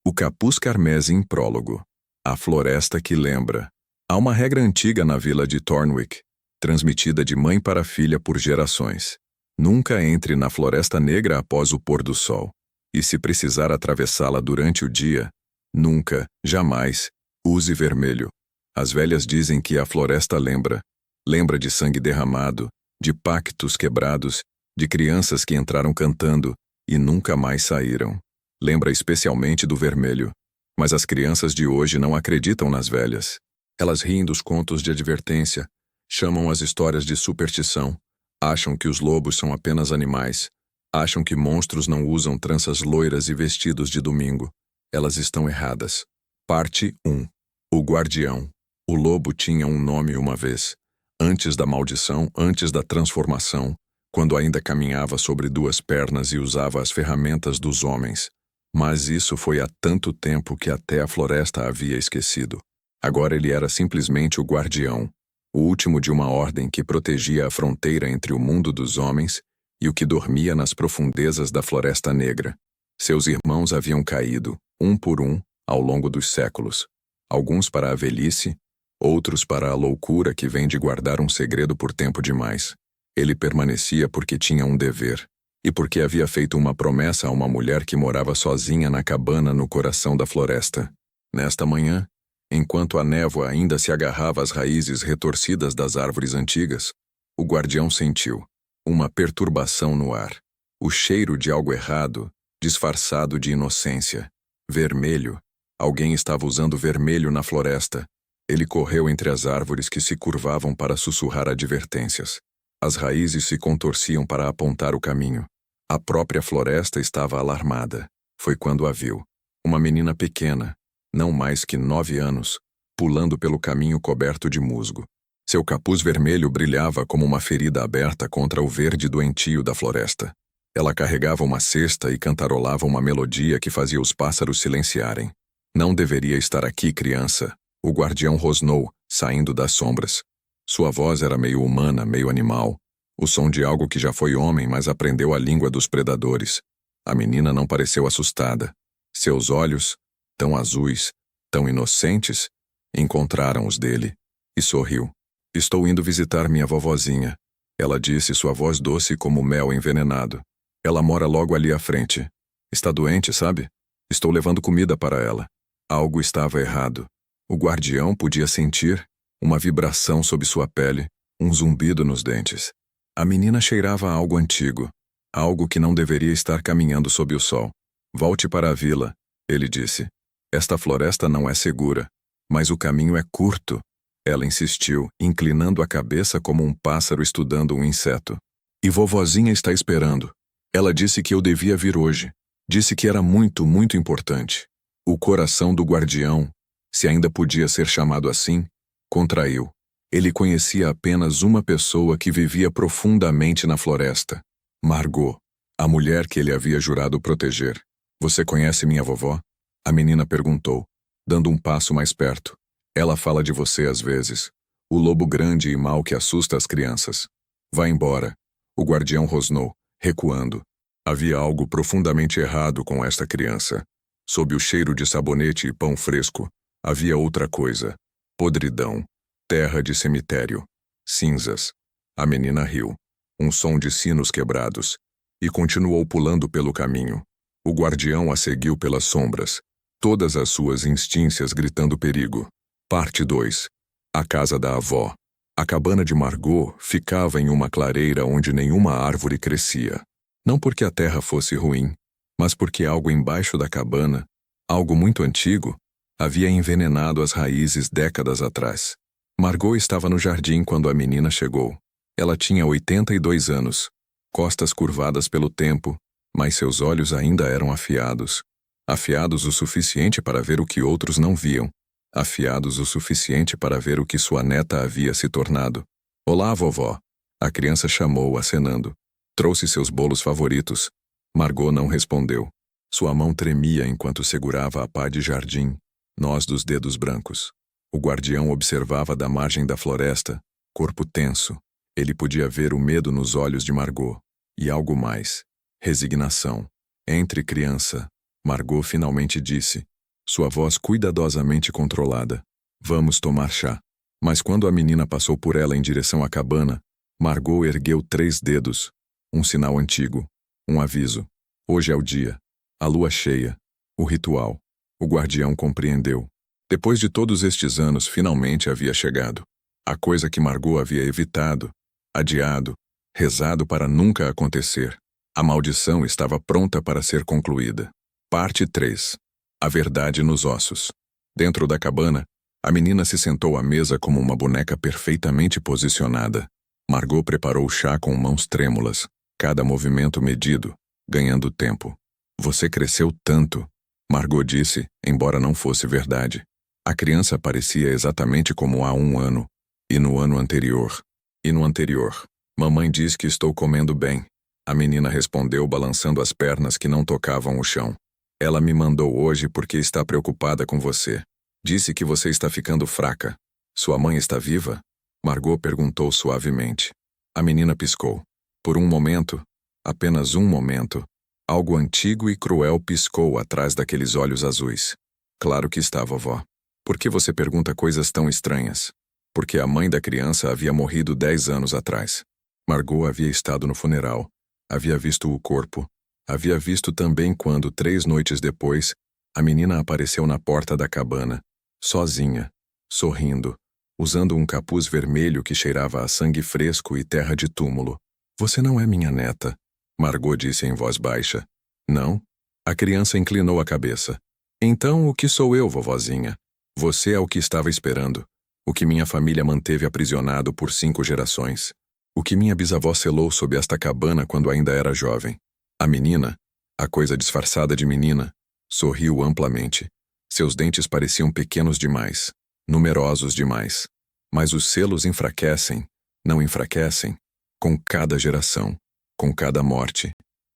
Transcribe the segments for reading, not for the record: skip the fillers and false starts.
O capuz carmesí em prólogo. A floresta que lembra. Há uma regra antiga na vila de Thornwick, transmitida de mãe para filha por gerações. Nunca entre na Floresta Negra após o pôr do sol. E se precisar atravessá-la durante o dia, nunca, jamais, use vermelho. As velhas dizem que a floresta lembra. Lembra de sangue derramado, de pactos quebrados, de crianças que entraram cantando e nunca mais saíram. Lembra especialmente do vermelho. Mas as crianças de hoje não acreditam nas velhas. Elas riem dos contos de advertência, chamam as histórias de superstição, acham que os lobos são apenas animais, acham que monstros não usam tranças loiras e vestidos de domingo. Elas estão erradas. Parte 1. O Guardião. O lobo tinha um nome uma vez. Antes da maldição, antes da transformação, quando ainda caminhava sobre duas pernas e usava as ferramentas dos homens. Mas isso foi há tanto tempo que até a floresta havia esquecido. Agora ele era simplesmente o Guardião, o último de uma ordem que protegia a fronteira entre o mundo dos homens e o que dormia nas profundezas da Floresta Negra. Seus irmãos haviam caído, um por um, ao longo dos séculos. Alguns para a velhice, outros para a loucura que vem de guardar um segredo por tempo demais. Ele permanecia porque tinha um dever, e porque havia feito uma promessa a uma mulher que morava sozinha na cabana no coração da floresta. Nesta manhã, enquanto a névoa ainda se agarrava às raízes retorcidas das árvores antigas, o Guardião sentiu uma perturbação no ar. O cheiro de algo errado, disfarçado de inocência. Vermelho. Alguém estava usando vermelho na floresta. Ele correu entre as árvores que se curvavam para sussurrar advertências. As raízes se contorciam para apontar o caminho. A própria floresta estava alarmada. Foi quando a viu. Uma menina pequena, não mais que 9 anos, pulando pelo caminho coberto de musgo. Seu capuz vermelho brilhava como uma ferida aberta contra o verde doentio da floresta. Ela carregava uma cesta e cantarolava uma melodia que fazia os pássaros silenciarem. Não deveria estar aqui, criança. O Guardião rosnou, saindo das sombras. Sua voz era meio humana, meio animal. O som de algo que já foi homem, mas aprendeu a língua dos predadores. A menina não pareceu assustada. Seus olhos, tão azuis, tão inocentes, encontraram os dele, e sorriu. Estou indo visitar minha vovozinha. Ela disse, sua voz doce como mel envenenado. Ela mora logo ali à frente. Está doente, sabe? Estou levando comida para ela. Algo estava errado. O Guardião podia sentir uma vibração sob sua pele, um zumbido nos dentes. A menina cheirava a algo antigo, algo que não deveria estar caminhando sob o sol. Volte para a vila, ele disse. Esta floresta não é segura, mas o caminho é curto. Ela insistiu, inclinando a cabeça como um pássaro estudando um inseto. E vovozinha está esperando. Ela disse que eu devia vir hoje. Disse que era muito, muito importante. O coração do Guardião, se ainda podia ser chamado assim, contraiu. Ele conhecia apenas uma pessoa que vivia profundamente na floresta. Margot, a mulher que ele havia jurado proteger. Você conhece minha vovó? A menina perguntou, dando um passo mais perto. Ela fala de você às vezes. O lobo grande e mau que assusta as crianças. Vá embora. O Guardião rosnou, recuando. Havia algo profundamente errado com esta criança. Sob o cheiro de sabonete e pão fresco, havia outra coisa. Podridão. Terra de cemitério. Cinzas. A menina riu. Um som de sinos quebrados. E continuou pulando pelo caminho. O Guardião a seguiu pelas sombras. Todas as suas instâncias gritando perigo. Parte 2. A casa da avó. A cabana de Margot ficava em uma clareira onde nenhuma árvore crescia. Não porque a terra fosse ruim, mas porque algo embaixo da cabana, algo muito antigo, havia envenenado as raízes décadas atrás. Margot estava no jardim quando a menina chegou. Ela tinha 82 anos, costas curvadas pelo tempo, mas seus olhos ainda eram afiados. Afiados o suficiente para ver o que outros não viam. Afiados o suficiente para ver o que sua neta havia se tornado. Olá, vovó. A criança chamou, acenando. Trouxe seus bolos favoritos. Margot não respondeu. Sua mão tremia enquanto segurava a pá de jardim, nós dos dedos brancos. O Guardião observava da margem da floresta, corpo tenso. Ele podia ver o medo nos olhos de Margot. E algo mais. Resignação. Entre criança. Margot finalmente disse. sua voz cuidadosamente controlada. Vamos tomar chá. Mas quando a menina passou por ela em direção à cabana, Margot ergueu 3 dedos. Um sinal antigo. Um aviso. Hoje é o dia. A lua cheia. O ritual. O guardião compreendeu. Depois de todos estes anos, finalmente havia chegado. A coisa que Margot havia evitado, adiado, rezado para nunca acontecer. A maldição estava pronta para ser concluída. Parte 3. A verdade nos ossos. Dentro da cabana, a menina se sentou à mesa como uma boneca perfeitamente posicionada. Margot preparou o chá com mãos trêmulas, cada movimento medido, ganhando tempo. Você cresceu tanto, Margot disse, embora não fosse verdade. A criança parecia exatamente como há 1 ano, e no ano anterior. E no anterior. Mamãe diz que estou comendo bem. A menina respondeu balançando as pernas que não tocavam o chão. Ela me mandou hoje porque está preocupada com você. Disse que você está ficando fraca. Sua mãe está viva? Margot perguntou suavemente. A menina piscou. Por um momento, apenas um momento, algo antigo e cruel piscou atrás daqueles olhos azuis. Claro que está, vovó. Por que você pergunta coisas tão estranhas? Porque a mãe da criança havia morrido 10 anos atrás. Margot havia estado no funeral. Havia visto o corpo. Havia visto também quando, 3 noites depois, a menina apareceu na porta da cabana, sozinha, sorrindo, usando um capuz vermelho que cheirava a sangue fresco e terra de túmulo. Você não é minha neta, Margot disse em voz baixa. Não? A criança inclinou a cabeça. Então o que sou eu, vovozinha? Você é o que estava esperando. O que minha família manteve aprisionado por 5 gerações. O que minha bisavó selou sob esta cabana quando ainda era jovem. A menina, a coisa disfarçada de menina, sorriu amplamente. Seus dentes pareciam pequenos demais, numerosos demais. Mas os selos enfraquecem, não enfraquecem, com cada geração, com cada morte.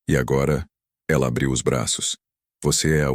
E agora, ela abriu os braços. Você é a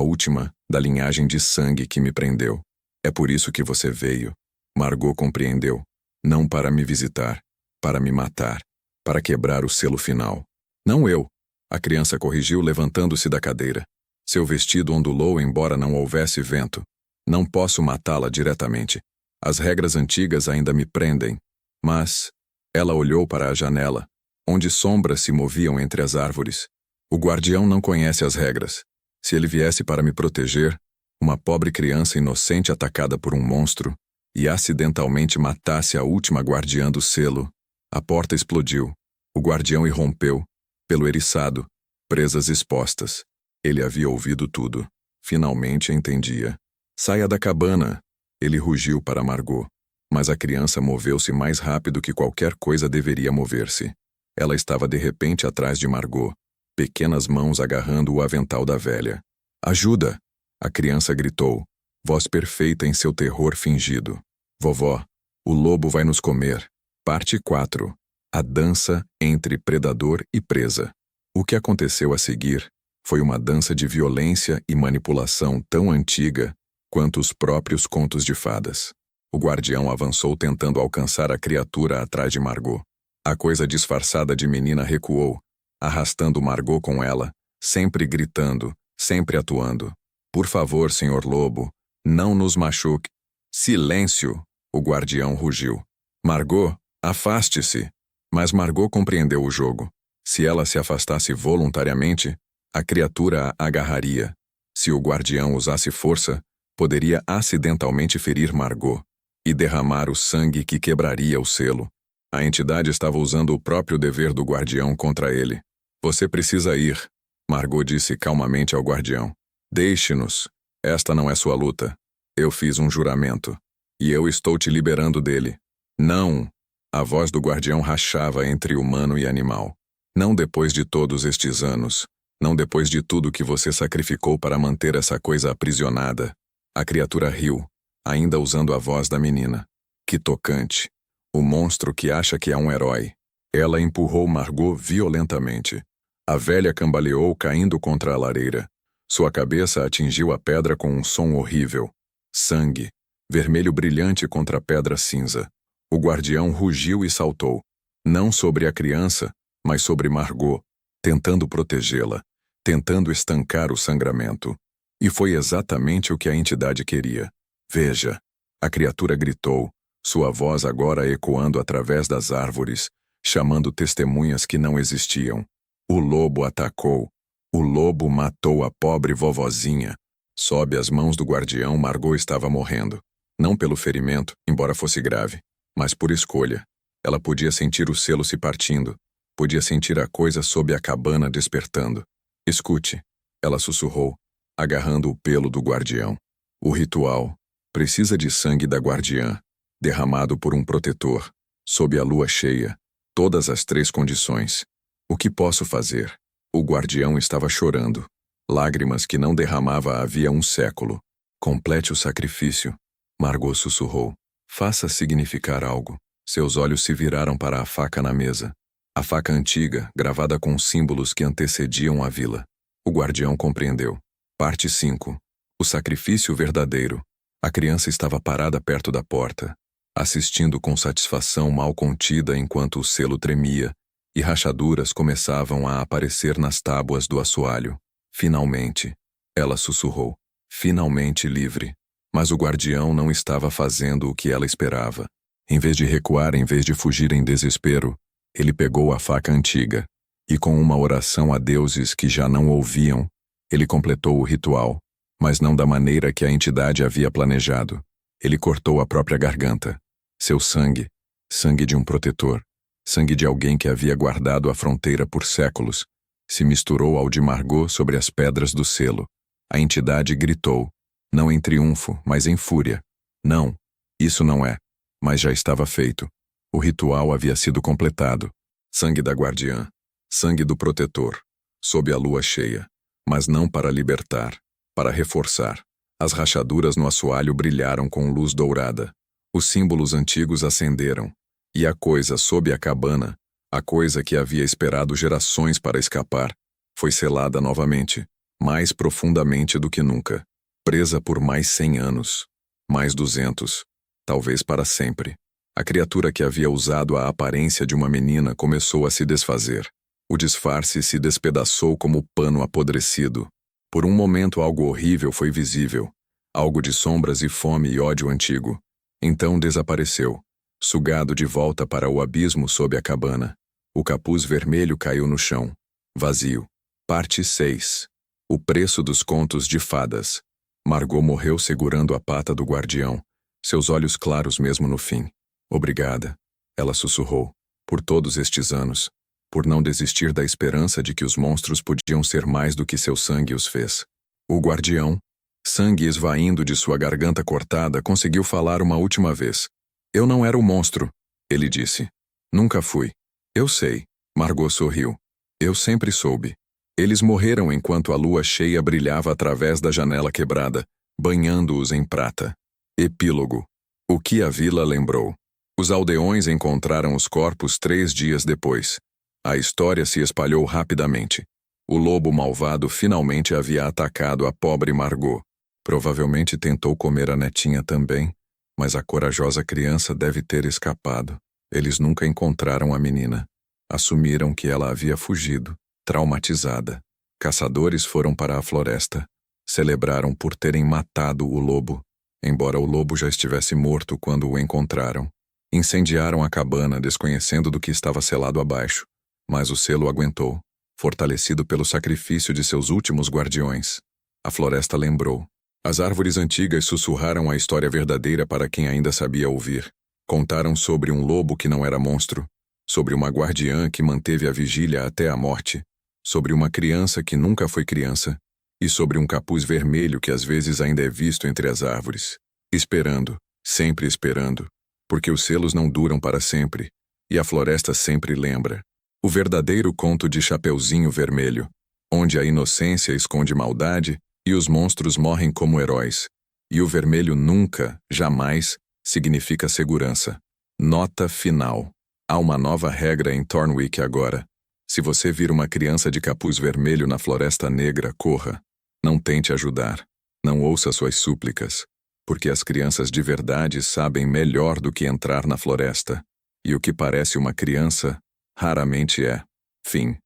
última da linhagem de sangue que me prendeu. É por isso que você veio. Margot compreendeu. Não para me visitar, para me matar, para quebrar o selo final. Não eu, a criança corrigiu levantando-se da cadeira. Seu vestido ondulou embora não houvesse vento. Não posso matá-la diretamente. As regras antigas ainda me prendem. Mas... Ela olhou para a janela, onde sombras se moviam entre as árvores. O guardião não conhece as regras. Se ele viesse para me proteger, uma pobre criança inocente atacada por um monstro, e acidentalmente matasse a última guardiã do selo, a porta explodiu. O guardião irrompeu, pelo eriçado, presas expostas. Ele havia ouvido tudo. Finalmente entendia. Saia da cabana! Ele rugiu para Margot. Mas a criança moveu-se mais rápido que qualquer coisa deveria mover-se. Ela estava de repente atrás de Margot, pequenas mãos agarrando o avental da velha. Ajuda! A criança gritou, voz perfeita em seu terror fingido. Vovó, o lobo vai nos comer. Parte 4. A dança entre predador e presa. O que aconteceu a seguir foi uma dança de violência e manipulação tão antiga quanto os próprios contos de fadas. O guardião avançou tentando alcançar a criatura atrás de Margot. A coisa disfarçada de menina recuou, arrastando Margot com ela, sempre gritando, sempre atuando. Por favor, senhor lobo, não nos machuque. Silêncio! O guardião rugiu. Margot, afaste-se! Mas Margot compreendeu o jogo. Se ela se afastasse voluntariamente, a criatura a agarraria. Se o guardião usasse força, poderia acidentalmente ferir Margot e derramar o sangue que quebraria o selo. A entidade estava usando o próprio dever do guardião contra ele. Você precisa ir, Margot disse calmamente ao guardião. Deixe-nos. Esta não é sua luta. Eu fiz um juramento. E eu estou te liberando dele. Não! A voz do guardião rachava entre humano e animal. Não depois de todos estes anos. Não depois de tudo que você sacrificou para manter essa coisa aprisionada. A criatura riu, ainda usando a voz da menina. Que tocante. O monstro que acha que é um herói. Ela empurrou Margot violentamente. A velha cambaleou caindo contra a lareira. Sua cabeça atingiu a pedra com um som horrível. Sangue. Vermelho brilhante contra a pedra cinza. O guardião rugiu e saltou. Não sobre a criança, mas sobre Margot, tentando protegê-la, tentando estancar o sangramento. E foi exatamente o que a entidade queria. Veja! A criatura gritou, sua voz agora ecoando através das árvores, chamando testemunhas que não existiam. O lobo atacou. O lobo matou a pobre vovozinha. Sob as mãos do guardião, Margot estava morrendo. Não pelo ferimento, embora fosse grave, mas por escolha. Ela podia sentir o selo se partindo. Podia sentir a coisa sob a cabana despertando. Escute, ela sussurrou, agarrando o pelo do guardião. O ritual precisa de sangue da guardiã, derramado por um protetor, sob a lua cheia. Todas as 3 condições. O que posso fazer? O guardião estava chorando. Lágrimas que não derramava havia um século. Complete o sacrifício. Margot sussurrou. Faça significar algo. Seus olhos se viraram para a faca na mesa. A faca antiga, gravada com símbolos que antecediam a vila. O guardião compreendeu. Parte 5. O sacrifício verdadeiro. A criança estava parada perto da porta, assistindo com satisfação mal contida enquanto o selo tremia, e rachaduras começavam a aparecer nas tábuas do assoalho. Finalmente, ela sussurrou. Finalmente livre. Mas o guardião não estava fazendo o que ela esperava. Em vez de recuar, em vez de fugir em desespero, ele pegou a faca antiga, e com uma oração a deuses que já não ouviam, ele completou o ritual, mas não da maneira que a entidade havia planejado. Ele cortou a própria garganta. Seu sangue, sangue de um protetor, sangue de alguém que havia guardado a fronteira por séculos, se misturou ao de Margot sobre as pedras do selo. A entidade gritou, não em triunfo, mas em fúria. Não, isso não é. Mas já estava feito. O ritual havia sido completado. Sangue da guardiã, sangue do protetor, sob a lua cheia. Mas não para libertar, para reforçar. As rachaduras no assoalho brilharam com luz dourada. Os símbolos antigos acenderam. E a coisa sob a cabana, a coisa que havia esperado gerações para escapar, foi selada novamente, mais profundamente do que nunca. Presa por mais 100 anos. Mais 200. Talvez para sempre. A criatura que havia usado a aparência de uma menina começou a se desfazer. O disfarce se despedaçou como pano apodrecido. Por um momento algo horrível foi visível. Algo de sombras e fome e ódio antigo. Então desapareceu. Sugado de volta para o abismo sob a cabana. O capuz vermelho caiu no chão. Vazio. Parte 6. O preço dos contos de fadas. Margot morreu segurando a pata do guardião. Seus olhos claros mesmo no fim. Obrigada, ela sussurrou, por todos estes anos, por não desistir da esperança de que os monstros podiam ser mais do que seu sangue os fez. O guardião, sangue esvaindo de sua garganta cortada, conseguiu falar uma última vez. Eu não era o monstro, ele disse. Nunca fui. Eu sei, Margot sorriu. Eu sempre soube. Eles morreram enquanto a lua cheia brilhava através da janela quebrada, banhando-os em prata. Epílogo. O que a vila lembrou. Os aldeões encontraram os corpos 3 dias depois. A história se espalhou rapidamente. O lobo malvado finalmente havia atacado a pobre Margot. Provavelmente tentou comer a netinha também, mas a corajosa criança deve ter escapado. Eles nunca encontraram a menina. Assumiram que ela havia fugido, traumatizada. Caçadores foram para a floresta. Celebraram por terem matado o lobo, embora o lobo já estivesse morto quando o encontraram. Incendiaram a cabana, desconhecendo do que estava selado abaixo, mas o selo aguentou, fortalecido pelo sacrifício de seus últimos guardiões. A floresta lembrou. As árvores antigas sussurraram a história verdadeira para quem ainda sabia ouvir. Contaram sobre um lobo que não era monstro, sobre uma guardiã que manteve a vigília até a morte, sobre uma criança que nunca foi criança, e sobre um capuz vermelho que às vezes ainda é visto entre as árvores. Esperando, sempre esperando, porque os selos não duram para sempre, e a floresta sempre lembra. O verdadeiro conto de Chapeuzinho Vermelho, onde a inocência esconde maldade e os monstros morrem como heróis, e o vermelho nunca, jamais, significa segurança. Nota final. Há uma nova regra em Thornwick agora. Se você vir uma criança de capuz vermelho na Floresta Negra, corra. Não tente ajudar. Não ouça suas súplicas. Porque as crianças de verdade sabem melhor do que entrar na floresta. E o que parece uma criança, raramente é. Fim.